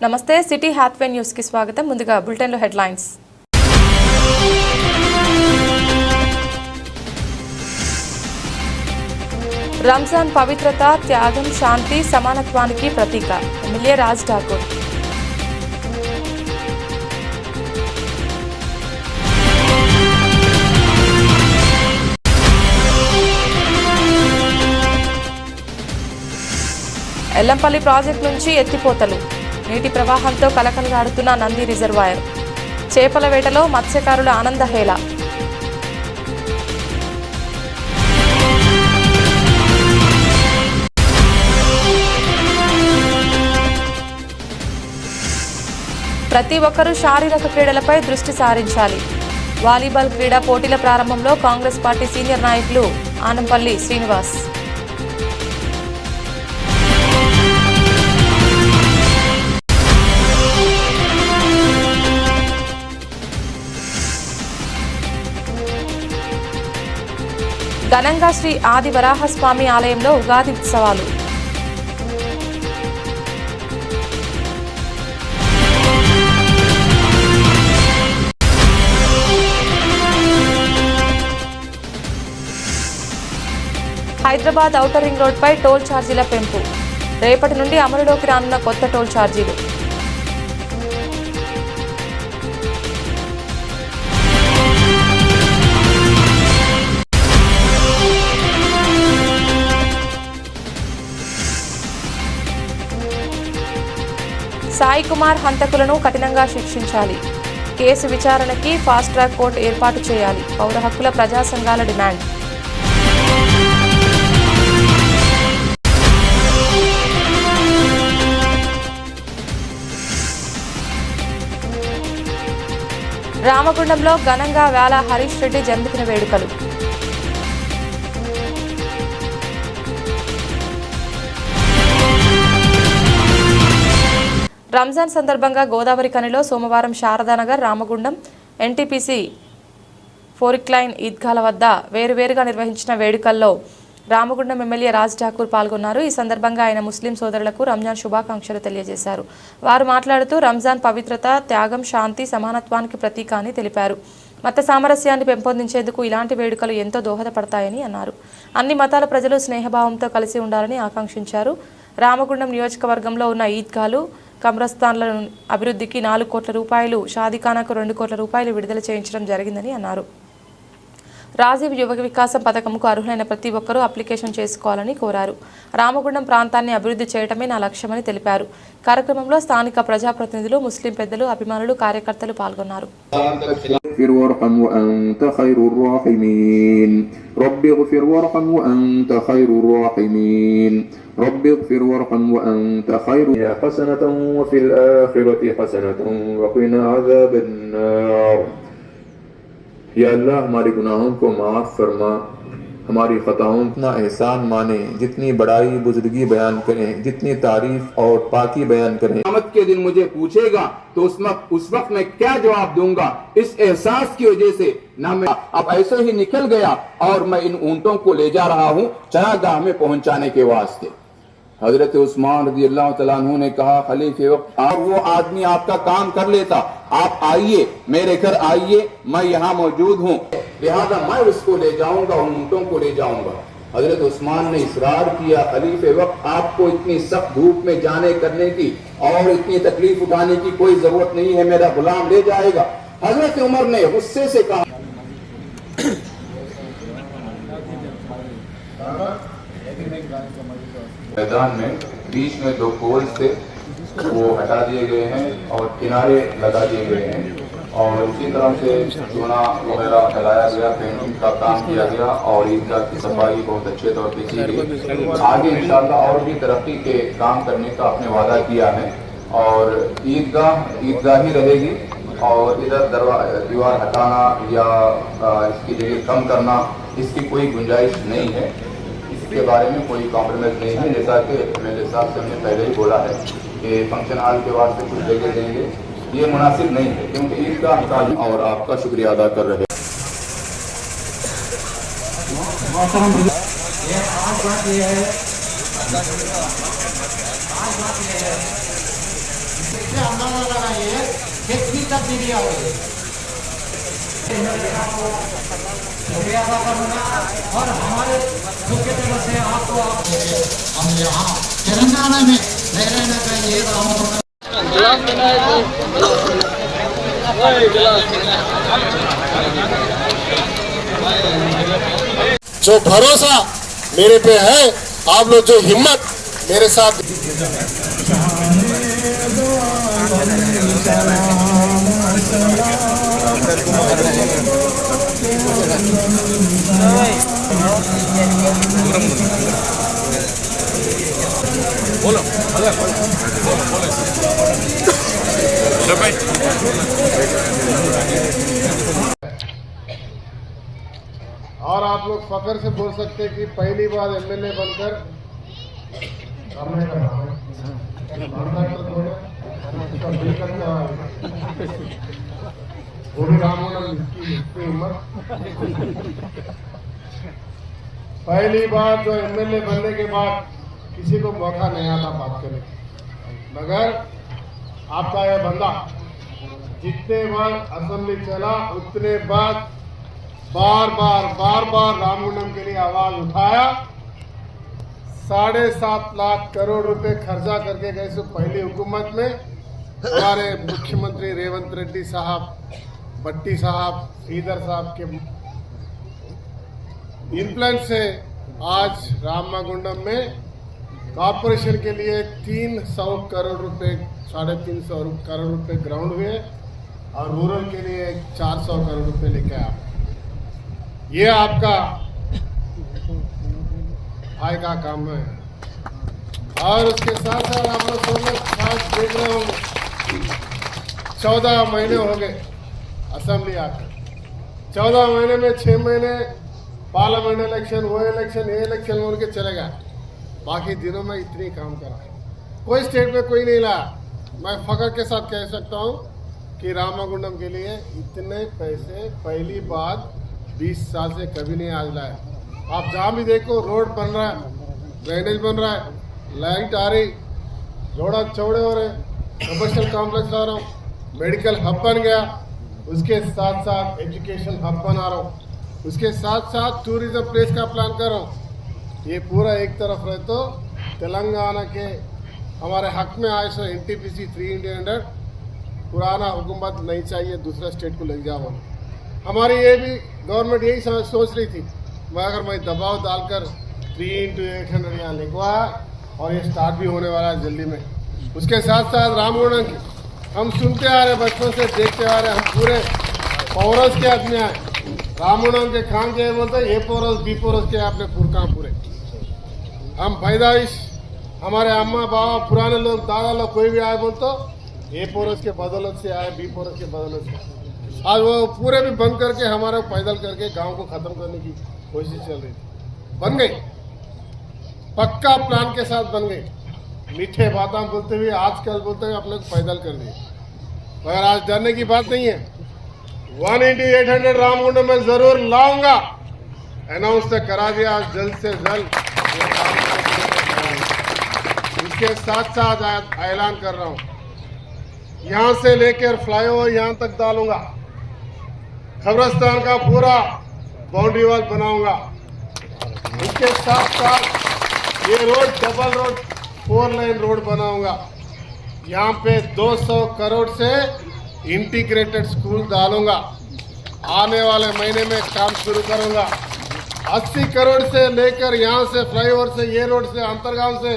నమస్తే city Hathway news కి స్వాగతం. ముందుగా బులెటిన్ లో హెడ్లైన్స్. రంజాన్ పవిత్రత, త్యాగం, శాంతి, సమానత్వానికి ప్రతీక. ఎమ్మెల్యే రాజ్ ఠాకూర్. ఎల్లంపల్లి ప్రాజెక్టు నుంచి ఎత్తిపోతలు. నీటి ప్రవాహంతో కలకలలాడుతున్న నంది రిజర్వాయర్. చేపల వేటలో మత్స్యకారుల ఆనందహేళ. ప్రతి ఒక్కరూ శారీరక క్రీడలపై దృష్టి సారించాలి. వాలీబాల్ క్రీడా పోటీల ప్రారంభంలో కాంగ్రెస్ పార్టీ సీనియర్ నాయకులు ఆనంపల్లి శ్రీనివాస్. ఘనంగా శ్రీ ఆది వరాహస్వామి ఆలయంలో ఉగాది ఉత్సవాలు. హైదరాబాద్ ఔటర్ రింగ్ రోడ్పై టోల్ ఛార్జీల పెంపు. రేపటి నుండి అమలులోకి రానున్న కొత్త టోల్ ఛార్జీలు. సాయి కుమార్ హంతకులను కఠినంగా శిక్షించాలి. కేసు విచారణకి ఫాస్ట్ ట్రాక్ కోర్టు ఏర్పాటు చేయాలి. పౌర హక్కుల ప్రజా సంఘాల డిమాండ్. రామగుండంలో ఘనంగా వేళ హరీష్ రెడ్డి జన్మదిన వేడుకలు. రంజాన్ సందర్భంగా గోదావరి ఖనిలో సోమవారం శారదానగర్, రామగుండం, ఎన్టీపీసీ, ఫోరిక్లైన్ ఈద్గాల వద్ద వేరువేరుగా నిర్వహించిన వేడుకల్లో రామగుండం ఎమ్మెల్యే రాజ్ ఠాకూర్ పాల్గొన్నారు. ఈ సందర్భంగా ఆయన ముస్లిం సోదరులకు రంజాన్ శుభాకాంక్షలు తెలియజేశారు. వారు మాట్లాడుతూ రంజాన్ పవిత్రత, త్యాగం, శాంతి, సమానత్వానికి ప్రతీక అని తెలిపారు. మత సామరస్యాన్ని పెంపొందించేందుకు ఇలాంటి వేడుకలు ఎంతో దోహదపడతాయని అన్నారు. అన్ని మతాల ప్రజలు స్నేహభావంతో కలిసి ఉండాలని ఆకాంక్షించారు. రామగుండం నియోజకవర్గంలో ఉన్న ఈద్గాలు, కబ్రస్థాన్ల అభివృద్ధికి 4 కోట్ల రూపాయలు, షాదీఖానాకు 2 కోట్ల రూపాయలు విడుదల చేయించడం జరిగిందని అన్నారు. రాజీవ్ యువ వికాసం పథకంకు అర్హులైన ప్రతి ఒక్కరూ అప్లికేషన్ చేసుకోవాలని కోరారు. రామగుండం ప్రాంతాన్ని అభివృద్ధి చేయడమే నా లక్ష్యమని తెలిపారు. కార్యక్రమంలో స్థానిక ప్రజాప్రతినిధులు, ముస్లిం పెద్దలు, అభిమానులు, కార్యకర్తలు పాల్గొన్నారు. رب اغفر وارحم وأنت خير حسنة وفي الآخرة حسنة وقنا عذاب النار. या अल्लाह हमारे गुनाहों को माफ़ फरमा, हमारी ख़ताओं का एहसान माने, जितनी बड़ाई बुजुर्गी बयान करें, जितनी तारीफ और पाकी बयान करें। क़यामत के दिन मुझे पूछेगा तो उस वक्त मैं क्या जवाब दूंगा? इस एहसास की वजह से ना मैं अब ऐसे ही निकल गया और मैं इन ऊंटों को ले जा रहा हूँ चरागाह में पहुंचाने के वास्ते। हजरत उस्मान रज़ी अल्लाह तआला अन्हु ने कहा, खलीफे वक्त और वो आदमी आपका काम कर लेता, आप आइए, मेरे घर आइए, मैं यहाँ मौजूद हूँ, लिहाजा मैं उसको ले जाऊंगा, उन ऊँटों को ले जाऊंगा। हजरत उस्मान ने इसरार किया, खलीफे वक्त आपको इतनी सख्त धूप में जाने करने की और इतनी तकलीफ उठाने की कोई जरूरत नहीं है, मेरा गुलाम ले जाएगा। हजरत उमर ने गुस्से से कहा, मैदान में बीच में 2 पोल्स थे, वो हटा दिए गए हैं और किनारे लगा दिए गए हैं और इसी तरह से चूना वगैरह फैलाया गया, पेंटिंग का काम किया गया और ईदगाह की सफाई बहुत अच्छे तौर पर की गई। आगे इंशाल्लाह और भी तरक्की के काम करने का आपने वादा किया है और ईदगाह ही रहेगी और इधर दीवार हटाना या इसकी जगह कम करना, इसकी कोई गुंजाइश नहीं है, के बारे में कोई कॉम्प्रोमाइज नहीं है। जैसा कि मेरे साहब से हमने पहले ही बोला है कि फंक्शन हॉल के वास्ते कुछ जगह देंगे, ये मुनासिब नहीं है क्योंकि ईद का हकाम और आपका शुक्रिया अदा कर रहे हैं। आंदोलन लगाइए, कितनी तब्दीली होगी। और हमारे दुख की तरफ से आपको हम यहाँ तेलंगाना में नहीं रहना चाहिए। जो भरोसा मेरे पे है, आप लोग जो हिम्मत मेरे साथ और आप लोग फख्र से बोल सकते हैं कि पहली बार एमएलए बनकर वो भी रामगुंडम की हिम्मत। पहली बार जो एमएलए बनने के बाद किसी को मौका नहीं आता बात करने का, मगर आपका यह बंदा जितने बार असेंबली चला उतने बाद बार बार रामगुंडम के लिए आवाज उठाया। 7.5 लाख करोड़ रुपए खर्चा करके गए सो पहली हुकूमत में हमारे मुख्यमंत्री रेवंत रेड्डी साहब, भट्टी साहब, श्रीधर साहब के इन्फ्लुएंस से आज रामगुंडम में कॉरपोरेशन के लिए 300 करोड़ रुपए, 350 करोड़ रुपए ग्राउंड हुए और रूरल के लिए 400 करोड़ रुपए लेके आया। ये आपका भाई का काम है। और उसके साथ साथ आप लोग सब लोग खास देख रहे होंगे 14 महीने हो गए असेंबली आकर। 14 महीने में 6 महीने पार्लियामेंट इलेक्शन, वो इलेक्शन, ये इलेक्शन बोल के चले गए। बाकी दिनों में इतनी काम करा, कोई स्टेट में कोई नहीं लाया। मैं फख्र के साथ कह सकता हूँ कि रामगुंडम के लिए इतने पैसे पहली बार 20 साल से कभी नहीं आज लाया। आप जहाँ भी देखो रोड बन रहा है, ड्रेनेज बन रहा है, लाइट आ रही, रोड चौड़े हो रहे, कमर्शियल कॉम्प्लेक्स आ रहा हूँ, मेडिकल हब बन गया, उसके साथ साथ एजुकेशन हब बना रहा हूँ, उसके साथ साथ टूरिज्म प्लेस का प्लान कर रहा हूँ। ये पूरा एक तरफ रहे तो तेलंगाना के हमारे हक में आए सो NTPC 300 पुराना हुकूमत नहीं चाहिए, दूसरा स्टेट को ले जाओ। हमारी ये भी गवर्नमेंट यही सोच रही थी, मगर मैं दबाव डालकर 3x800 यहाँ लिखवाया और ये स्टार्ट भी होने वाला है जल्दी में। उसके साथ साथ रामगुंडम की हम सुनते आ रहे, बचपन से देखते आ रहे, हम पूरे पौरस के आदमी आए। रामगुंडम के खान के बोलते ए पौरस बी पौरस के आपने पुरकाम पूरे। हम पैदाइश हमारे अम्मा बाबा पुराने लोग, दादा लोग कोई भी आए बोलते ए पौरस के बदौलत से आए, बी पौरस के बदौलत से। आज वो पूरे भी बंद करके हमारे पैदल करके गांव को खत्म करने की कोशिश चल रही थी। बन गई, पक्का प्लान के साथ बन गई। मीठे बातें बोलते हुए आजकल बोलते हुए अपने को पैदल कर दिए, मगर आज डरने की बात नहीं है। 1/800 रामगुंडम में जरूर लाऊंगा, अनाउंस तो करा दिया जल्द से जल्द। इसके साथ साथ ऐलान कर रहा हूं, यहां से लेकर फ्लाईओवर यहां तक डालूंगा, खबरस्तान का पूरा बाउंड्री वॉल बनाऊंगा। इसके साथ साथ ये road double road 4 line road बनाऊंगा। यहाँ पे 200 करोड़ से इंटीग्रेटेड स्कूल डालूंगा। आने वाले महीने में काम शुरू करूंगा। 80 करोड़ से लेकर यहाँ से फ्लाईओवर से, ये रोड से, अंतरगांव से,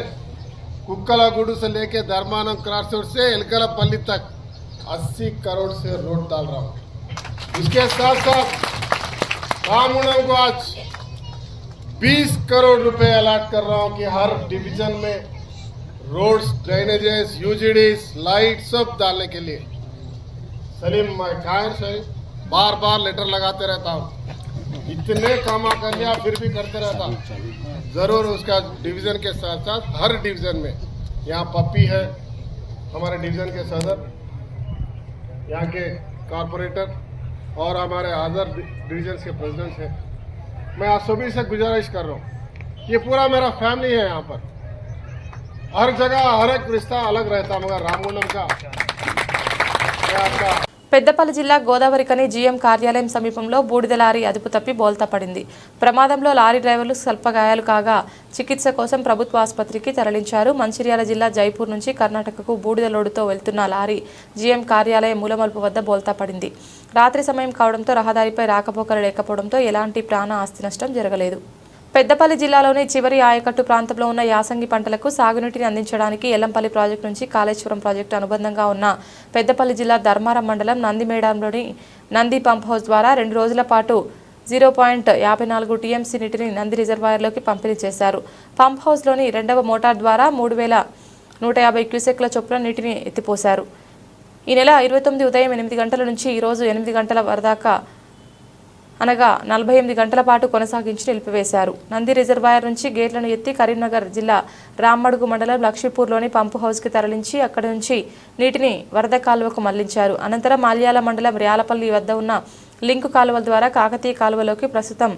कुक्कलागुडू से लेकर धर्मानम क्रॉस रोड से एलकलपल्ली तक 80 करोड़ से रोड डाल रहा हूँ। इसके साथ साथ रामगुंडम को आज 20 करोड़ रुपए अलॉट कर रहा हूँ कि हर डिवीजन में रोड्स, ड्रेनेजेस, यूजीडीज, लाइट सब डालने के लिए। सलीम खायर से बार बार लेटर लगाते रहता हूँ, इतने काम कर लिया फिर भी करते रहता। जरूर उसका डिवीजन के साथ साथ हर डिवीजन में, यहाँ पप्पी है हमारे डिवीजन के सदर, यहाँ के कॉरपोरेटर और हमारे अदर डिवीजन के प्रेसिडेंट हैं। मैं आप सभी से गुजारिश कर रहा हूँ, ये पूरा मेरा फैमिली है यहाँ पर, हर जगह हर एक रिश्ता अलग रहता, मगर रामगुंडम का आपका పెద్దపల్లి జిల్లా గోదావరికని జీఎం కార్యాలయం సమీపంలో బూడిద లారీ అదుపు తప్పి బోల్తా పడింది. ప్రమాదంలో లారీ డ్రైవర్లు స్వల్ప గాయాలు కాగా చికిత్స కోసం ప్రభుత్వ ఆసుపత్రికి తరలించారు. మంచిర్యాల జిల్లా జైపూర్ నుంచి కర్ణాటకకు బూడిద లోడుతో వెళ్తున్న లారీ జీఎం కార్యాలయం మూలమలుపు వద్ద బోల్తా పడింది. రాత్రి సమయం కావడంతో రహదారిపై రాకపోకలు లేకపోవడంతో ఎలాంటి ప్రాణ ఆస్తి నష్టం జరగలేదు. పెద్దపల్లి జిల్లాలోని చివరి ఆయకట్టు ప్రాంతంలో ఉన్న యాసంగి పంటలకు సాగునీటిని అందించడానికి ఎల్లంపల్లి ప్రాజెక్టు నుంచి కాళేశ్వరం ప్రాజెక్టు అనుబంధంగా ఉన్న పెద్దపల్లి జిల్లా ధర్మారం మండలం నందిమేడంలోని నంది పంప్ హౌస్ ద్వారా 2 రోజుల పాటు 0.54 టీఎంసీ నీటిని నంది రిజర్వాయర్లోకి పంపిణీ చేశారు. పంప్ హౌస్లోని 2వ మోటార్ ద్వారా 3150 క్యూసెక్ల చొప్పున నీటిని ఎత్తిపోశారు. ఈ నెల 29 ఉదయం 8 గంటల నుంచి ఈరోజు 8 గంటల వరదాకా అనగా 48 గంటల పాటు కొనసాగించి నిలిపివేశారు. నంది రిజర్వాయర్ నుంచి గేట్లను ఎత్తి కరీంనగర్ జిల్లా రామ్మడుగు మండలం లక్ష్మీపూర్లోని పంపు హౌస్కి తరలించి అక్కడి నుంచి నీటిని వరద కాలువకు మళ్లించారు. అనంతరం మాల్యాల మండలం ర్యాలపల్లి వద్ద ఉన్న లింకు కాలువల ద్వారా కాకతీయ కాలువలోకి ప్రస్తుతం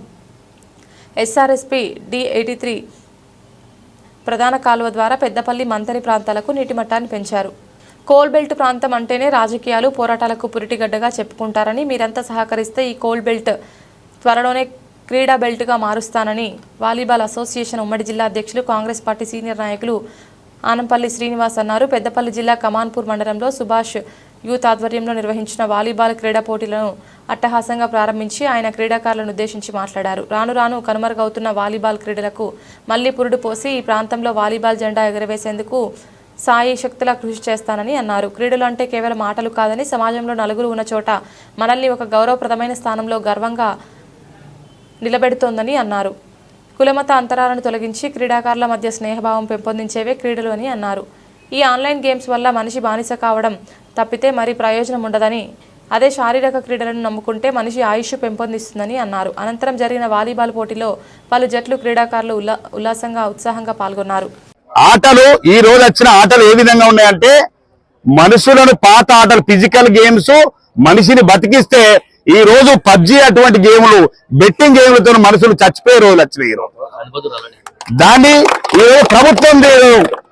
ఎస్ఆర్ఎస్పీ D83 ప్రధాన కాలువ ద్వారా పెద్దపల్లి మంతరి ప్రాంతాలకు నీటి మట్టాన్ని పెంచారు. కోల్ బెల్ట్ ప్రాంతం అంటేనే రాజకీయాలు పోరాటాలకు పురిటిగడ్డగా చెప్పుకుంటారని, మీరంతా సహకరిస్తే ఈ కోల్ బెల్ట్ త్వరలోనే క్రీడా బెల్ట్గా మారుస్తానని వాలీబాల్ అసోసియేషన్ ఉమ్మడి జిల్లా అధ్యక్షులు కాంగ్రెస్ పార్టీ సీనియర్ నాయకులు ఆనంపల్లి శ్రీనివాస్ అన్నారు. పెద్దపల్లి జిల్లా కమాన్పూర్ మండలంలో సుభాష్ యూత్ ఆధ్వర్యంలో నిర్వహించిన వాలీబాల్ క్రీడా పోటీలను అట్టహాసంగా ప్రారంభించి ఆయన క్రీడాకారులను ఉద్దేశించి మాట్లాడారు. రాను రాను కనుమరుగవుతున్న వాలీబాల్ క్రీడలకు మళ్లీ పురుడు పోసి ఈ ప్రాంతంలో వాలీబాల్ జెండా ఎగరవేసేందుకు సాయి శక్తులా కృషి చేస్తానని అన్నారు. క్రీడలు అంటే కేవలం ఆటలు కాదని, సమాజంలో నలుగురు ఉన్న చోట మనల్ని ఒక గౌరవప్రదమైన స్థానంలో గర్వంగా నిలబెడుతోందని అన్నారు. కులమత అంతరాలను తొలగించి క్రీడాకారుల మధ్య స్నేహభావం పెంపొందించేవే క్రీడలు అని అన్నారు. ఈ ఆన్లైన్ గేమ్స్ వల్ల మనిషి బానిస కావడం తప్పితే మరి ప్రయోజనం ఉండదని, అదే శారీరక క్రీడలను నమ్ముకుంటే మనిషి ఆయుష్ పెంపొందిస్తుందని అన్నారు. అనంతరం జరిగిన వాలీబాల్ పోటీలో పలు జట్లు క్రీడాకారులు ఉల్లాసంగా ఉత్సాహంగా పాల్గొన్నారు. ఆటలు ఈ రోజు వచ్చిన ఆటలు ఏ విధంగా ఉన్నాయంటే, మనుషులను పాత ఆటలు ఫిజికల్ గేమ్స్ మనిషిని బతికిస్తే ఈ రోజు పబ్జి అటువంటి గేములు బెట్టింగ్ గేములతో మనుషులు చచ్చిపోయే రోజులు వచ్చినాయి. ఈ రోజు దాన్ని ఈ రోజు ప్రభుత్వం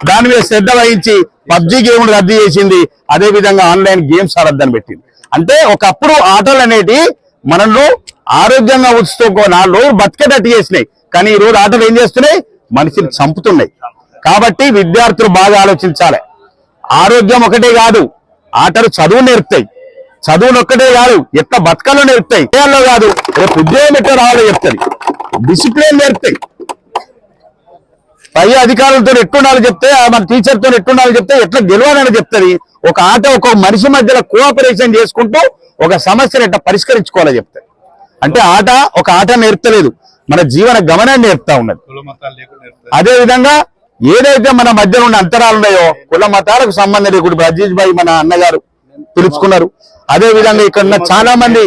దాని మీద శ్రద్ధ వహించి పబ్జి గేములు రద్దు చేసింది. అదే విధంగా ఆన్లైన్ గేమ్స్ రద్దని పెట్టింది. అంటే ఒకప్పుడు ఆటలు అనేటి మనల్ని ఆరోగ్యంగా ఉంచుతూ 4 రోజులు బతికేటట్టు చేసినాయి. కానీ ఈ రోజు ఆటలు ఏం చేస్తున్నాయి, మనిషిని చంపుతున్నాయి. కాబట్టి విద్యార్థులు బాగా ఆలోచించాలి. ఆరోగ్యం ఒకటే కాదు, ఆటలు చదువు నేర్పుతాయి. చదువులు ఒక్కటే కాదు, ఎట్లా బతకాలో నేర్పుతాయి. విషయాల్లో కాదు, రేపు ఉద్యోగం ఎట్లా రావాలో చెప్తాయి. డిసిప్లిన్ నేర్పుతాయి. పై అధికారులతో ఎట్టుండాలో చెప్తే, మన టీచర్తో ఎట్టుండాలో చెప్తే, ఎట్లా గెలవాలని చెప్తుంది. ఒక ఆట ఒక మనిషి మధ్యలో కోఆపరేషన్ చేసుకుంటూ ఒక సమస్యను ఎట్లా పరిష్కరించుకోవాలో చెప్తాయి. అంటే ఆట ఒక ఆట నేర్పలేదు, మన జీవన గమనాన్ని నేర్పుతా ఉన్నది. అదే విధంగా ఏదైతే మన మధ్యలో ఉన్న అంతరాలు ఉన్నాయో కుల మతాలకు సంబంధం ఇప్పుడు అజీజ్ భాయ్ మన అన్నగారు పిలుచుకున్నారు. అదే విధంగా ఇక్కడ ఉన్న చాలా మంది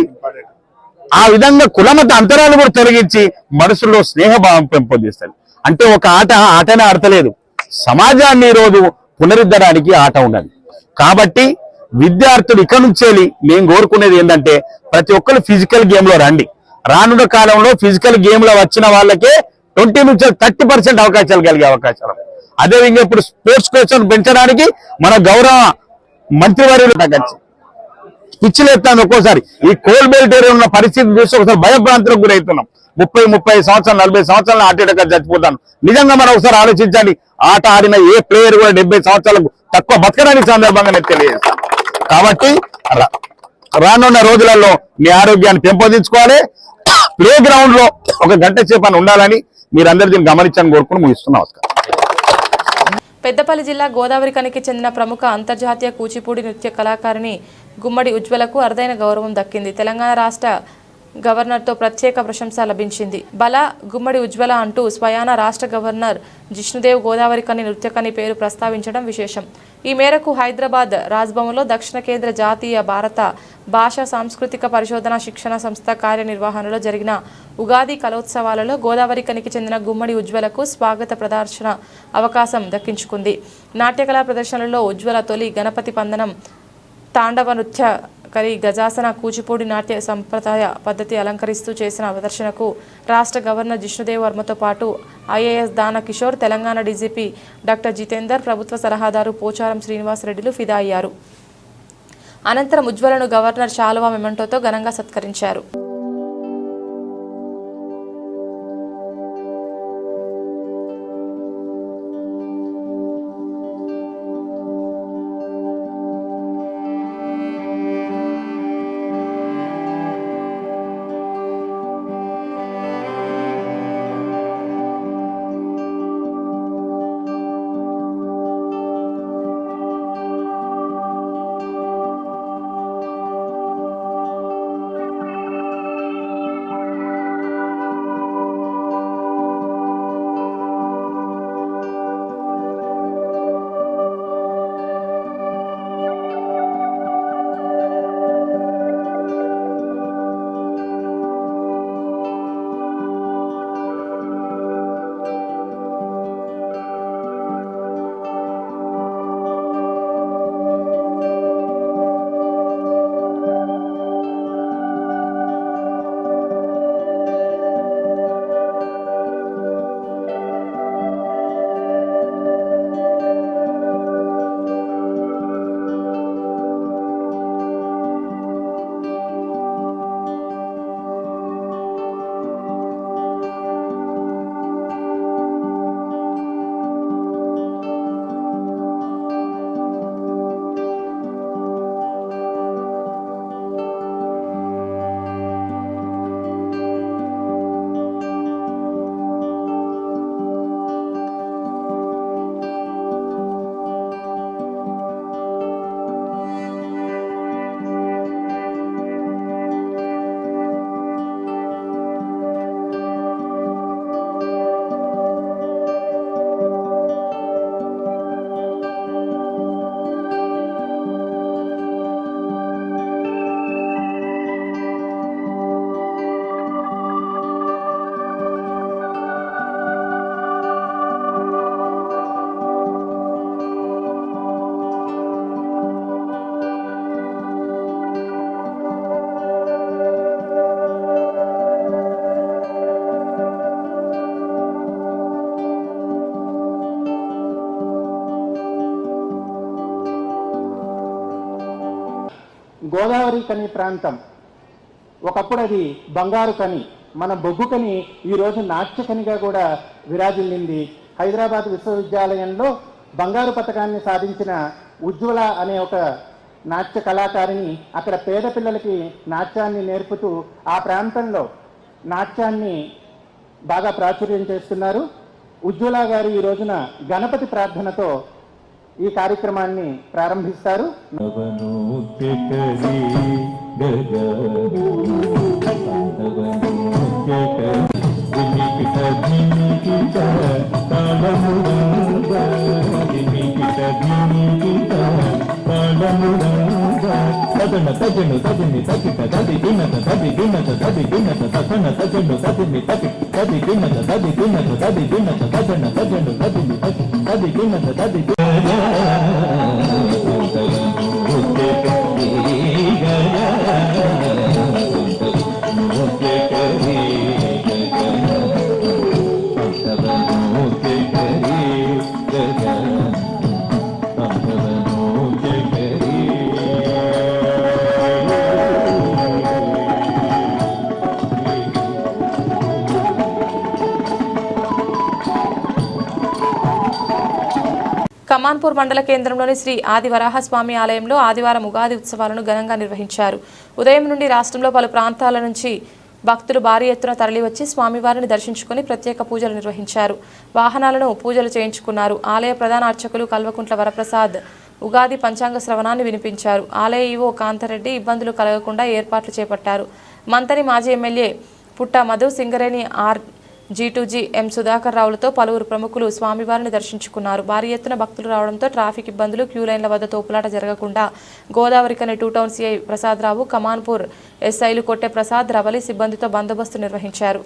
ఆ విధంగా కులమత అంతరాలు కూడా తొలగించి మనసులో స్నేహభావం పెంపొందిస్తారు. అంటే ఒక ఆటనే ఆడతలేదు, సమాజాన్ని ఈ రోజు పునరుద్ధరణకి ఆట ఉన్నది. కాబట్టి విద్యార్థులు ఇక నుంచి నేను కోరుకునేది ఏంటంటే, ప్రతి ఒక్కరు ఫిజికల్ గేమ్ లో రండి. రానున్న కాలంలో ఫిజికల్ గేమ్ లో వచ్చిన వాళ్ళకే 20 నుంచి 30% అవకాశాలు కలిగే అవకాశాలు. అదేవిధంగా ఇప్పుడు స్పోర్ట్స్ కోసం పెంచడానికి మన గౌరవ మంత్రివర్యులు పిచ్చిలేస్తాను. ఒక్కోసారి ఈ కోల్ బెల్ట్ ఏరియా ఉన్న పరిస్థితి చూసి ఒకసారి భయభ్రాంతులకు గురవుతున్నాం. 30 సంవత్సరాలు 40 సంవత్సరాలు ఆటగా చచ్చిపోతాను. నిజంగా మనం ఒకసారి ఆలోచించండి. ఆట ఆడిన ఏ ప్లేయర్ కూడా 70 సంవత్సరాలకు తక్కువ బతకడానికి సందర్భంగా నేను తెలియజేస్తాను. కాబట్టి రానున్న రోజులలో మీ ఆరోగ్యాన్ని పెంపొందించుకోవాలి. ప్లే గ్రౌండ్ లో 1 గంట సేపు ఉండాలని మీరందరూ దీన్ని గమనించని కోరుకుని ముగిస్తున్నాం. పెద్దపల్లి జిల్లా గోదావరికనికి చెందిన ప్రముఖ అంతర్జాతీయ కూచిపూడి నృత్య కళాకారిణి గుమ్మడి ఉజ్వలకు అరుదైన గౌరవం దక్కింది. తెలంగాణ రాష్ట్ర గవర్నర్తో ప్రత్యేక ప్రశంస లభించింది. బల గుమ్మడి ఉజ్వల అంటూ స్వయాన రాష్ట్ర గవర్నర్ జిష్ణుదేవ్ గోదావరికని నృత్యకని పేరు ప్రస్తావించడం విశేషం. ఈ మేరకు హైదరాబాద్ రాజ్భవన్లో దక్షిణ కేంద్ర జాతీయ భారత భాషా సాంస్కృతిక పరిశోధన శిక్షణ సంస్థ కార్యనిర్వహణలో జరిగిన ఉగాది కలోత్సవాలలో గోదావరికనికి చెందిన గుమ్మడి ఉజ్వలకు స్వాగత ప్రదర్శన అవకాశం దక్కించుకుంది. నాట్యకళా ప్రదర్శనలో ఉజ్వల తొలి గణపతి పందనం తాండవ నృత్య కరి గజాసన కూచిపూడి నాట్య సంప్రదాయ పద్ధతి అలంకరిస్తూ చేసిన ప్రదర్శనకు రాష్ట్ర గవర్నర్ జిష్ణుదేవ్ వర్మతో పాటు ఐఏఎస్ దాన కిషోర్, తెలంగాణ డీజీపీ డాక్టర్ జితేందర్, ప్రభుత్వ సలహాదారు పోచారం శ్రీనివాసరెడ్డిలు ఫిదా అయ్యారు. అనంతరం ఉజ్వలను గవర్నర్ శాలువా మెమెంటోతో ఘనంగా సత్కరించారు. గోదావరి కని ప్రాంతం ఒకప్పుడు అది బంగారు కని, మన బొగ్గు కని ఈరోజు నాట్య కనిగా కూడా విరాజిల్లింది. హైదరాబాద్ విశ్వవిద్యాలయంలో బంగారు పతకాన్ని సాధించిన ఉజ్వల అనే ఒక నాట్య కళాకారిణి అక్కడ పేద పిల్లలకి నాట్యాన్ని నేర్పుతూ ఆ ప్రాంతంలో నాట్యాన్ని బాగా ప్రాచుర్యం చేస్తున్నారు. ఉజ్వల గారు ఈ రోజున గణపతి ప్రార్థనతో ఈ కార్యక్రమాన్ని ప్రారంభిస్తారు. తజను తజను తజని తకిట తది దినత తది దినత తది దినత తసన తజను తదిని తకి తది దినత తది దినత తది దినత తజన తజను తదిని తకి తది దినత తది కమాన్పూర్ మండల కేంద్రంలోని శ్రీ ఆదివరాహస్వామి ఆలయంలో ఆదివారం ఉగాది ఉత్సవాలను ఘనంగా నిర్వహించారు. ఉదయం నుండి రాష్ట్రంలో పలు ప్రాంతాల నుంచి భక్తులు భారీ ఎత్తున తరలివచ్చి స్వామివారిని దర్శించుకుని ప్రత్యేక పూజలు నిర్వహించారు. వాహనాలను పూజలు చేయించుకున్నారు. ఆలయ ప్రధాన అర్చకులు కల్వకుంట్ల వరప్రసాద్ ఉగాది పంచాంగ శ్రవణాన్ని వినిపించారు. ఆలయ ఈవో కాంతారెడ్డి ఇబ్బందులు కలగకుండా ఏర్పాట్లు చేపట్టారు. మంతని మాజీ ఎమ్మెల్యే పుట్ట మధు, సింగరేణి G2G ఎం సుధాకర్ రావులతో పలువురు ప్రముఖులు స్వామివారిని దర్శించుకున్నారు. భారీ ఎత్తున భక్తులు రావడంతో ట్రాఫిక్ ఇబ్బందులు, క్యూ లైన్ల వద్ద తోపులాట జరగకుండా గోదావరికని 2 టౌన్ సిఐ ప్రసాద్ రావు, కమాన్పూర్ ఎస్ఐలు కొట్టె ప్రసాద్, రవలి సిబ్బందితో బందోబస్తు నిర్వహించారు.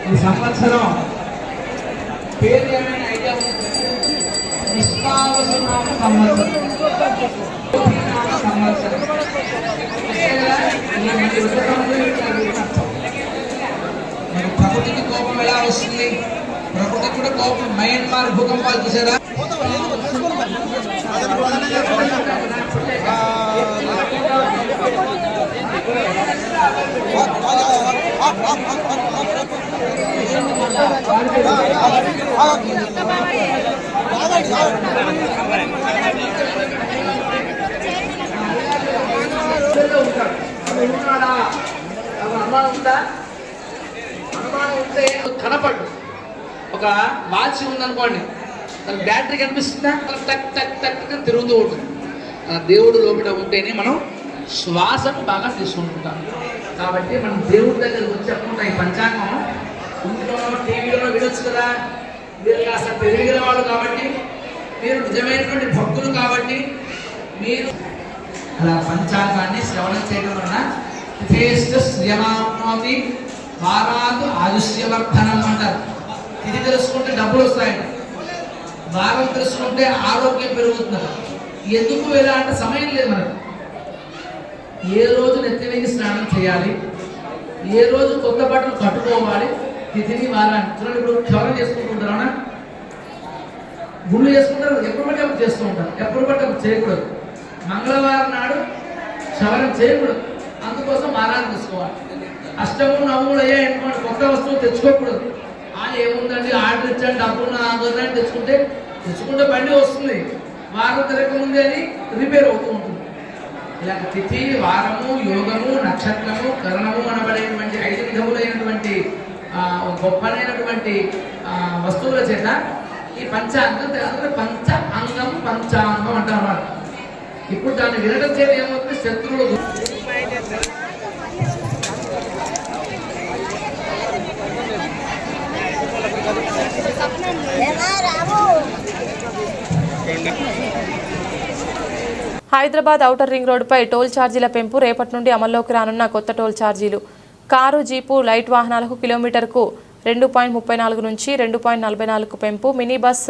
ఈ సంవత్సరం పేరు ఏమైనా ఐడియా నిష్కావసనామ సంవత్సరం సంవత్సరం ప్రకృతికి కోపం ఎలా వస్తుంది? ప్రకృతికి కూడా కోపం. మయన్మార్ భూకంపాలు చూసారా? కనపడు. ఒక వాచ్ ఉందనుకోండి, దానికి బ్యాటరీ కనిపిస్తుందా? టక్ టక్ టక్ తిరుగుతూ ఉంటుంది. దేవుడు లోపల ఉంటేనే మనం శ్వాసను బాగా తీసుకుంటుంటాం. కాబట్టి మనం దేవుడి దగ్గరకు వచ్చి చెప్పుకుంటాం. ఈ పంచాంగం ఇంట్లోనో టీవీలోనో వినొచ్చు కదా. మీరు కాస్త పెరిగిన వాళ్ళు కాబట్టి, మీరు నిజమైనటువంటి భక్తులు కాబట్టి మీరు అలా పంచాంగాన్ని శ్రవణం చేయడం వలన శ్రియమానోతి వారాదు ఆయుష్యవర్ధనం అంటారు. ఇది తెలుసుకుంటే డబ్బులు వస్తాయండి. వారం తెలుసుకుంటే ఆరోగ్యం పెరుగుతుంది. ఎందుకు ఎలా అంటే సమయం లేదు మనకు. ఏ రోజు నెత్తివేగి స్నానం చేయాలి, ఏ రోజు కొత్త బట్టలు కట్టుకోవాలి, తిథిని వారాన్ని. చూడండి, ఇప్పుడు క్షవరం చేసుకుంటూ ఉంటారు, అవునా? గుళ్ళు చేసుకుంటారు, ఎప్పుడు బట్టి అప్పుడు చేస్తూ ఉంటారు. ఎప్పుడు బట్టి అప్పుడు చేయకూడదు. మంగళవారం నాడు క్షవరం చేయకూడదు. అందుకోసం వారాన్ని తీసుకోవాలి. అష్టములు నవములు అయ్యాయనుకోండి, కొత్త వస్తువులు తెచ్చుకోకూడదు. ఏముందండి, ఆర్డర్ ఇచ్చాడు, డబ్బులు ఆందోళన తెచ్చుకుంటే బండి వస్తుంది. వారం తిరగకముందే అది రిపేర్ అవుతూ ఉంటుంది. ఇలా తిథి, వారము, యోగము, నక్షత్రము, కరణము అనబడేటువంటి 5 విధములైనటువంటి గొప్పనైనటువంటి వస్తువుల చేత ఈ పంచాంగం పంచ అంగం పంచాంగం అంటారు. ఇప్పుడు దాన్ని వినడం చేత ఏమవుతుంది? శత్రువులు హైదరాబాద్ ఔటర్ రింగ్ రోడ్డుపై టోల్ ఛార్జీల పెంపు రేపటి నుండి అమల్లోకి రానున్న కొత్త టోల్ ఛార్జీలు. కారు, జీపు, లైట్ వాహనాలకు కిలోమీటర్కు 2.34 నుంచి 2.44 పెంపు. మినీ బస్,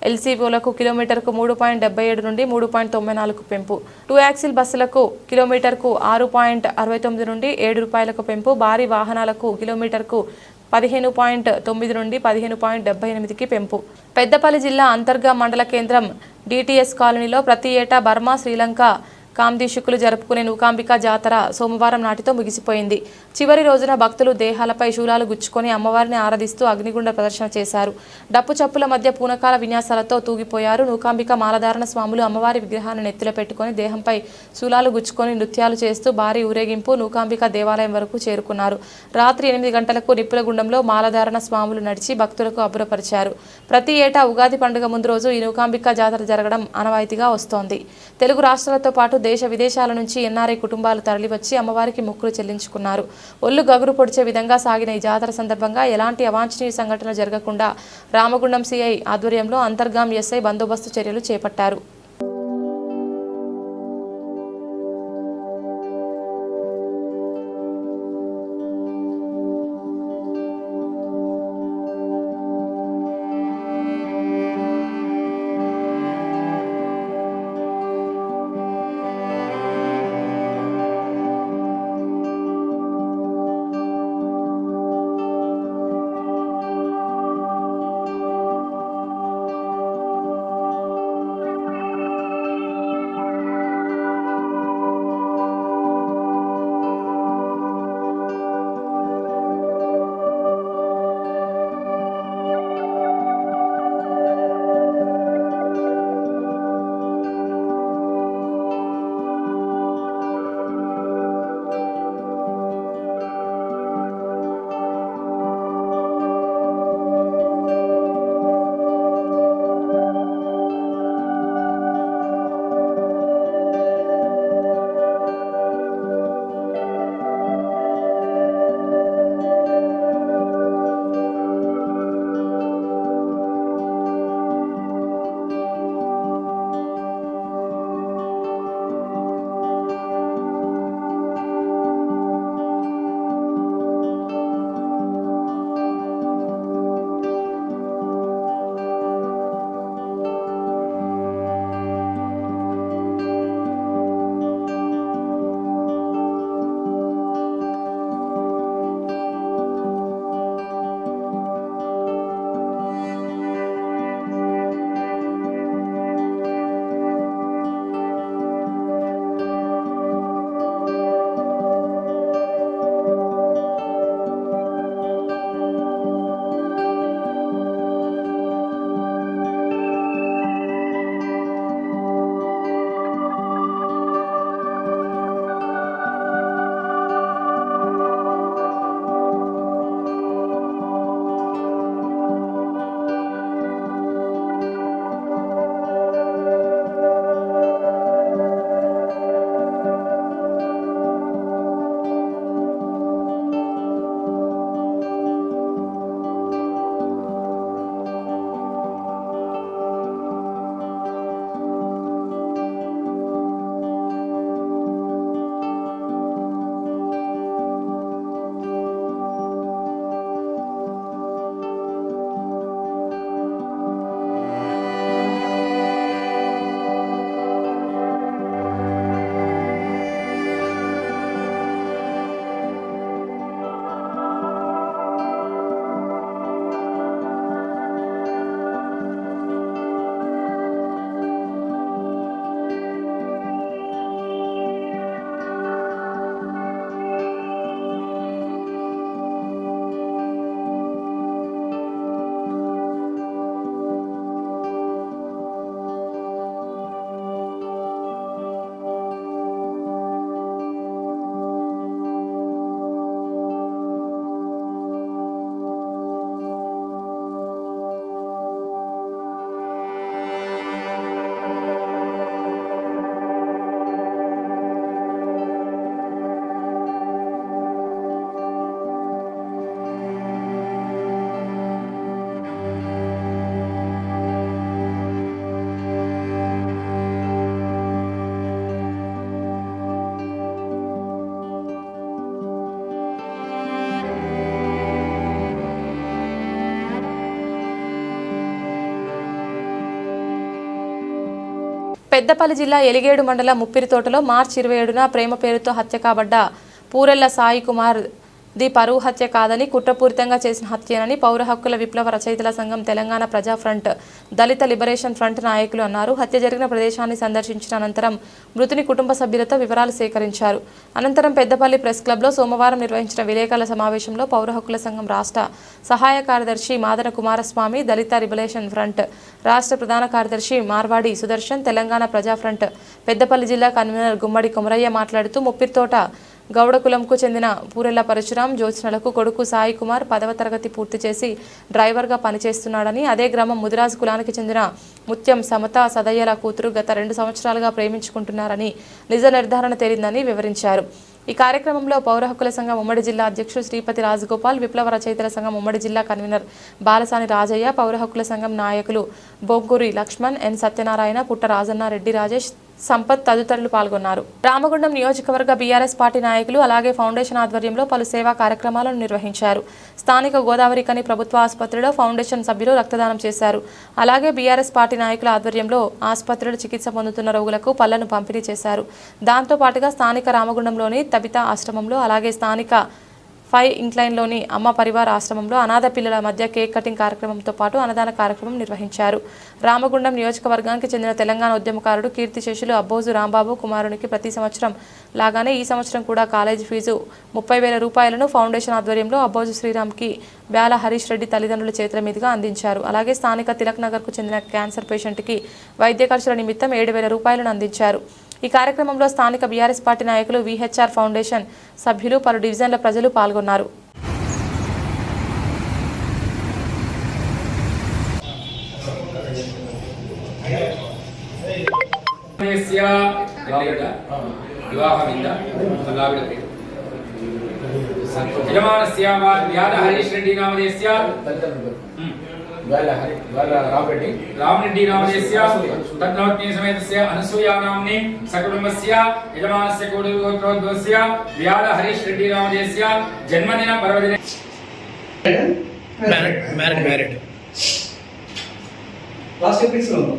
ఎల్సీవోలకు కిలోమీటర్కు 3.77 నుండి 3.94 పెంపు. 2 యాక్సిల్ బస్సులకు కిలోమీటర్కు 6.69 నుండి 7 రూపాయలకు పెంపు. భారీ వాహనాలకు కిలోమీటర్కు 15.9 నుండి 15.78కి పెంపు. పెద్దపల్లి జిల్లా అంతర్గా మండల కేంద్రం డిటిఎస్ కాలనీలో ప్రతి ఏటా బర్మా, శ్రీలంక కామ్దీషుకులు జరుపుకునే నూకాంబిక జాతర సోమవారం నాటితో ముగిసిపోయింది. చివరి రోజున భక్తులు దేహాలపై శూలాలు గుచ్చుకొని అమ్మవారిని ఆరాధిస్తూ అగ్నిగుండ ప్రదర్శన చేశారు. డప్పు చప్పుల మధ్య పూనకాల విన్యాసాలతో తూగిపోయారు. నూకాంబిక మాలధారణ స్వాములు అమ్మవారి విగ్రహాన్ని నెత్తిలో పెట్టుకుని దేహంపై శూలాలు గుచ్చుకొని నృత్యాలు చేస్తూ భారీ ఊరేగింపు నూకాంబిక దేవాలయం వరకు చేరుకున్నారు. రాత్రి 8 గంటలకు నిప్పుల గుండంలో మాలధారణ స్వాములు నడిచి భక్తులకు అబ్బురపరిచారు. ప్రతి ఏటా ఉగాది పండుగ ముందు రోజు ఈ నూకాంబిక జాతర జరగడం ఆనవాయితీగా వస్తోంది. తెలుగు రాష్ట్రాలతో పాటు దేశ విదేశాల నుంచి ఎన్ఆర్ఐ కుటుంబాలు తరలివచ్చి అమ్మవారికి మొక్కులు చెల్లించుకున్నారు. ఒళ్ళు గగురు పొడిచే విధంగా సాగిన ఈ జాతర సందర్భంగా ఎలాంటి అవాంఛనీయ సంఘటన జరగకుండా రామగుండం సిఐ ఆధ్వర్యంలో అంతర్గాం ఎస్ఐ బందోబస్తు చర్యలు చేపట్టారు. పెద్దపల్లి జిల్లా ఎలిగేడు మండలం ముప్పిరితోటలో మార్చి 27న ప్రేమ పేరుతో హత్య కాబడ్డ పూరెళ్ల సాయి కుమార్ ది పరువు హత్య కాదని కుట్రపూరితంగా చేసిన హత్యనని పౌర హక్కుల విప్లవ రచయితల సంఘం తెలంగాణ ప్రజా ఫ్రంట్ దళిత లిబరేషన్ ఫ్రంట్ నాయకులు అన్నారు. హత్య జరిగిన ప్రదేశాన్ని సందర్శించిన అనంతరం మృతుని కుటుంబ సభ్యులతో వివరాలు సేకరించారు. అనంతరం పెద్దపల్లి ప్రెస్ క్లబ్లో సోమవారం నిర్వహించిన విలేకరుల సమావేశంలో పౌర హక్కుల సంఘం రాష్ట్ర సహాయ కార్యదర్శి మాదన కుమారస్వామి, దళిత లిబరేషన్ ఫ్రంట్ రాష్ట్ర ప్రధాన కార్యదర్శి మార్వాడి సుదర్శన్, తెలంగాణ ప్రజా ఫ్రంట్ పెద్దపల్లి జిల్లా కన్వీనర్ గుమ్మడి కొమరయ్య మాట్లాడుతూ ముప్పిరితోట గౌడ కులంకు చెందిన పూరెళ్ల పరశురాం జ్యోత్స్నలకు కొడుకు సాయి కుమార్ 10వ తరగతి పూర్తి చేసి డ్రైవర్గా పనిచేస్తున్నాడని, అదే గ్రామం ముదిరాజు కులానికి చెందిన ముత్యం సమత సదయ్యల కూతురు గత 2 సంవత్సరాలుగా ప్రేమించుకుంటున్నారని నిజ నిర్ధారణ తేలిందని వివరించారు. ఈ కార్యక్రమంలో పౌర హక్కుల సంఘం ఉమ్మడి జిల్లా అధ్యక్షుడు శ్రీపతి రాజగోపాల్, విప్లవ రచయితల సంఘం ఉమ్మడి జిల్లా కన్వీనర్ బాలసాని రాజయ్య, పౌర హక్కుల సంఘం నాయకులు బొంగూరి లక్ష్మణ్, ఎన్ సత్యనారాయణ, పుట్ట రాజన్న, రెడ్డి రాజేష్, సంపత్ తదితరులు పాల్గొన్నారు. రామగుండం నియోజకవర్గ బీఆర్ఎస్ పార్టీ నాయకులు అలాగే ఫౌండేషన్ ఆధ్వర్యంలో పలు సేవా కార్యక్రమాలను నిర్వహించారు. స్థానిక గోదావరి కని ప్రభుత్వ ఆసుపత్రిలో ఫౌండేషన్ సభ్యులు రక్తదానం చేశారు. అలాగే బీఆర్ఎస్ పార్టీ నాయకుల ఆధ్వర్యంలో ఆసుపత్రిలో చికిత్స పొందుతున్న రోగులకు పళ్లను పంపిణీ చేశారు. దాంతో పాటుగా స్థానిక రామగుండంలోని తబితా ఆశ్రమంలో అలాగే స్థానిక 5 ఇంక్లైన్లోని అమ్మ పరివార ఆశ్రమంలో అనాథ పిల్లల మధ్య కేక్ కటింగ్ కార్యక్రమంతో పాటు అన్నదాన కార్యక్రమం నిర్వహించారు. రామగుండం నియోజకవర్గానికి చెందిన తెలంగాణ ఉద్యమకారుడు కీర్తిశేషులు అబ్బోజు రాంబాబు కుమారునికి ప్రతి సంవత్సరం లాగానే ఈ సంవత్సరం కూడా కాలేజీ ఫీజు 30,000 రూపాయలను ఫౌండేషన్ ఆధ్వర్యంలో అబ్బోజు శ్రీరామ్కి బ్యాల హరీష్ రెడ్డి తల్లిదండ్రుల చేతుల మీదుగా అందించారు. అలాగే స్థానిక తిలక్ నగర్కు చెందిన క్యాన్సర్ పేషెంట్కి వైద్య ఖర్చుల నిమిత్తం 7,000 రూపాయలను అందించారు. ఈ కార్యక్రమంలో స్థానిక బీఆర్ఎస్ పార్టీ నాయకులు, విహెచ్ఆర్ ఫౌండేషన్ సభ్యులు, పలు డివిజన్ల ప్రజలు పాల్గొన్నారు. रामरेड्डी नामधेयस्य तद्भवत्नी समेतस्य अनसूया नाम्नि सकुटुम्बस्य यजमानस्य कोटिगोत्रोद्भवस्य व्याल हरीश रेड्डी नामधेयस्य जन्मदिन पर्वदिने married last episode no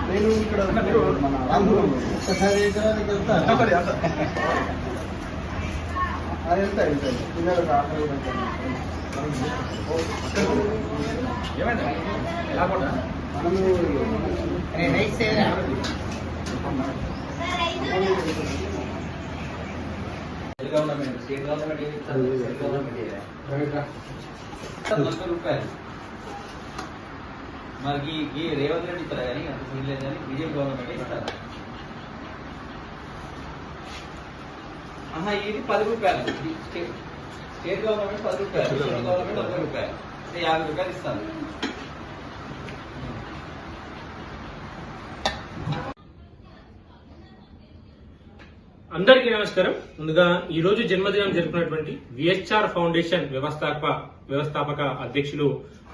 నేను ఇక్కడ మన రామగుండం ఒకసారి వెళ్తా పిల్లలకు ఆటలు రూపాయలు మరి ఈ రేవంత్ రెడ్డి ఇస్తారా కానీ అంత సీన్ లేదు కానీ బీజేపీ గవర్నమెంట్ ఇస్తారు. ఇది 10 రూపాయలు, స్టేట్ గవర్నమెంట్ 10 రూపాయలు, సెంట్రల్ గవర్నమెంట్ 100 రూపాయలు, 50 రూపాయలు ఇస్తాను. అందరికీ నమస్కారం. ముందుగా ఈ రోజు జన్మదినం జరుపుకున్నటువంటి విహెచ్ఆర్ ఫౌండేషన్ వ్యవస్థాపక అధ్యక్షులు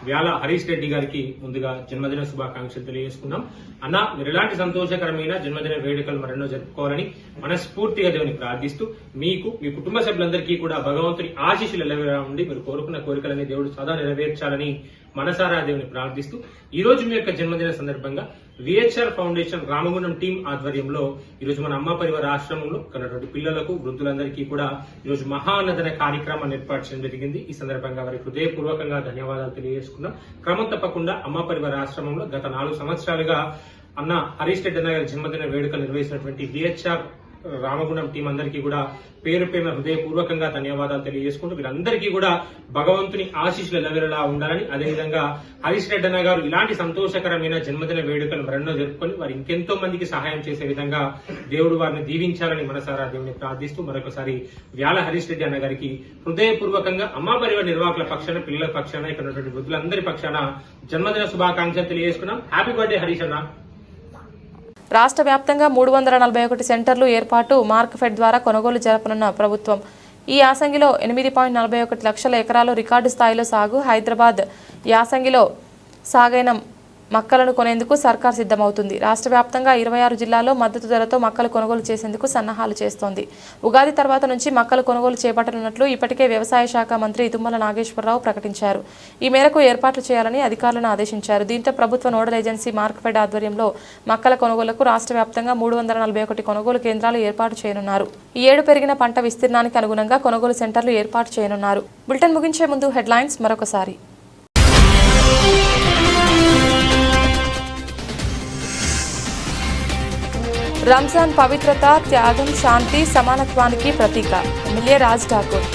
వ్యాల హరీష్ రెడ్డి గారికి ముందుగా జన్మదిన శుభాకాంక్షలు తెలియజేసుకున్నాం. అన్న, మీరు ఎలాంటి సంతోషకరమైన జన్మదిన వేడుకలు మరెన్నో జరుపుకోవాలని మనస్ఫూర్తిగా దేవుని ప్రార్థిస్తూ మీకు మీ కుటుంబ సభ్యులందరికీ కూడా భగవంతుని ఆశీస్సులు ఎల్లవేళ ఉండి మీరు కోరుకున్న కోరికలని దేవుడు సదా నెరవేర్చాలని మనసారా దేవుని ప్రార్థిస్తూ ఈ రోజు మీ యొక్క జన్మదిన సందర్భంగా విహెచ్ఆర్ ఫౌండేషన్ రామగుండం టీం ఆధ్వర్యంలో ఈరోజు మన అమ్మ పరివార ఆశ్రమంలో ఉన్నటువంటి పిల్లలకు వృద్ధులందరికీ కూడా ఈరోజు మహాన్నదన కార్యక్రమాన్ని ఏర్పాటు చేయడం జరిగింది. ఈ సందర్భంగా వారికి హృదయపూర్వకంగా ధన్యవాదాలు తెలియజేసుకున్నాం. క్రమం తప్పకుండా అమ్మ పరివార ఆశ్రమంలో గత 4 సంవత్సరాలుగా అన్న హరీష్ రెడ్డి అన్న గారి జన్మదిన వేడుకలు నిర్వహించినటువంటి విహెచ్ఆర్ రామగుండం టీం అందరికీ కూడా పేరు పేరున హృదయపూర్వకంగా ధన్యవాదాలు తెలియజేసుకుంటూ వీరందరికీ కూడా భగవంతుని ఆశీస్సులు ఎల్లవేళలా ఉండాలని, అదేవిధంగా హరీష్ రెడ్డి అన్న గారు ఇలాంటి సంతోషకరమైన జన్మదిన వేడుకలు మరెన్నో జరుపుకొని వారు ఇంకెంతో మందికి సహాయం చేసే విధంగా దేవుడు వారిని దీవించాలని మనసారా దేవుని ప్రార్థిస్తూ మరొకసారి వ్యాల హరీష్ రెడ్డి అన్న గారికి హృదయపూర్వకంగా అమ్మా పరివార నిర్వాహకుల పక్షాన, పిల్లల పక్షాన, ఇక్కడ ఉన్నటువంటి వృద్ధులందరి పక్షాన జన్మదిన శుభాకాంక్షలు తెలియజేసుకున్నాం. హ్యాపీ బర్త్డే హరీష్ అన్న. రాష్ట్ర వ్యాప్తంగా 341 సెంటర్లు ఏర్పాటు, మార్క్ఫెడ్ ద్వారా కొనుగోలు జరపనున్న ప్రభుత్వం. ఈ యాసంగిలో 8.41 లక్షల ఎకరాలు రికార్డు స్థాయిలో సాగు. హైదరాబాద్ యాసంగిలో సాగైన మక్కలను కొనేందుకు సర్కార్ సిద్ధమవుతుంది. రాష్ట్ర వ్యాప్తంగా 26 జిల్లాల్లో మద్దతు ధరతో మక్కలు కొనుగోలు చేసేందుకు సన్నాహాలు చేస్తోంది. ఉగాది తర్వాత నుంచి మక్కలు కొనుగోలు చేపట్టనున్నట్లు ఇప్పటికే వ్యవసాయ శాఖ మంత్రి తుమ్మల నాగేశ్వరరావు ప్రకటించారు. ఈ మేరకు ఏర్పాట్లు చేయాలని అధికారులను ఆదేశించారు. దీంతో ప్రభుత్వ నోడల్ ఏజెన్సీ మార్క్ఫెడ్ ఆధ్వర్యంలో మక్కల కొనుగోలుకు రాష్ట్ర వ్యాప్తంగా 341 కొనుగోలు కేంద్రాలు ఏర్పాటు చేయనున్నారు. ఈ ఏడు పెరిగిన పంట విస్తీర్ణానికి అనుగుణంగా కొనుగోలు సెంటర్లు ఏర్పాటు చేయనున్నారు. బులెటిన్ ముగించే ముందు హెడ్లైన్స్ మరొకసారి. రంజాన్ పవిత్రత, త్యాగం, శాంతి, సమానత్వానికి ప్రతీక. ఎమ్మెల్యే రాజ్ ఠాకూర్.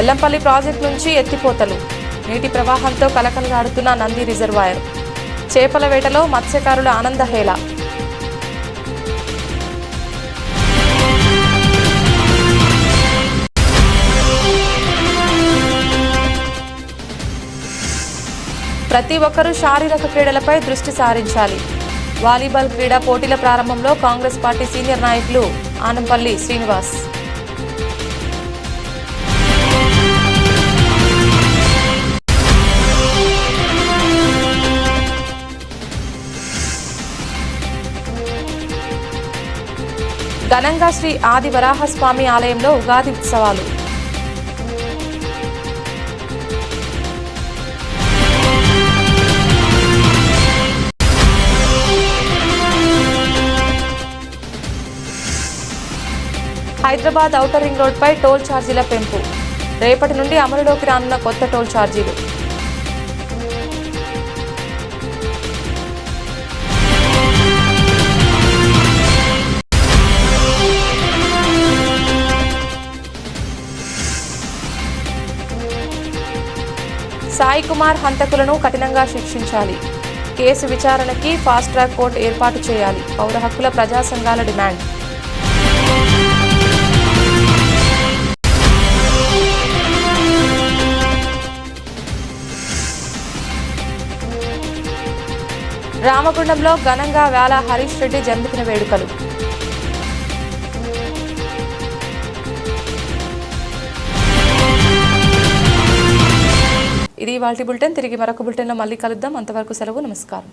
ఎల్లంపల్లి ప్రాజెక్టు నుంచి ఎత్తిపోతలు. నీటి ప్రవాహంతో కలకలలాడుతున్న నంది రిజర్వాయర్. చేపల వేటలో మత్స్యకారుల ఆనందహేళ. ప్రతి ఒక్కరూ శారీరక క్రీడలపై దృష్టి సారించాలి. వాలీబాల్ క్రీడా పోటీల ప్రారంభంలో కాంగ్రెస్ పార్టీ సీనియర్ నాయకులు ఆనంపల్లి శ్రీనివాస్. ఘనంగా శ్రీ ఆది వరాహస్వామి ఆలయంలో ఉగాది ఉత్సవాలు. హైదరాబాద్ ఔటర్ రింగ్ రోడ్పై టోల్ ఛార్జీల పెంపు. రేపటి నుండి అమలులోకి రానున్న కొత్త టోల్ ఛార్జీలు. సాయి కుమార్ హంతకులను కఠినంగా శిక్షించాలి. కేసు విచారణకి ఫాస్ట్ ట్రాక్ కోర్టు ఏర్పాటు చేయాలి. పౌర హక్కుల ప్రజా సంఘాల డిమాండ్. రామగుండంలో ఘనంగా వ్యాల హరీష్ రెడ్డి జన్మదిన వేడుకలు. ఇది ఇవాల్టి బులెటిన్. తిరిగి మరొక బులెటిన్లో మళ్ళీ కలుద్దాం. అంతవరకు సెలవు. నమస్కారం.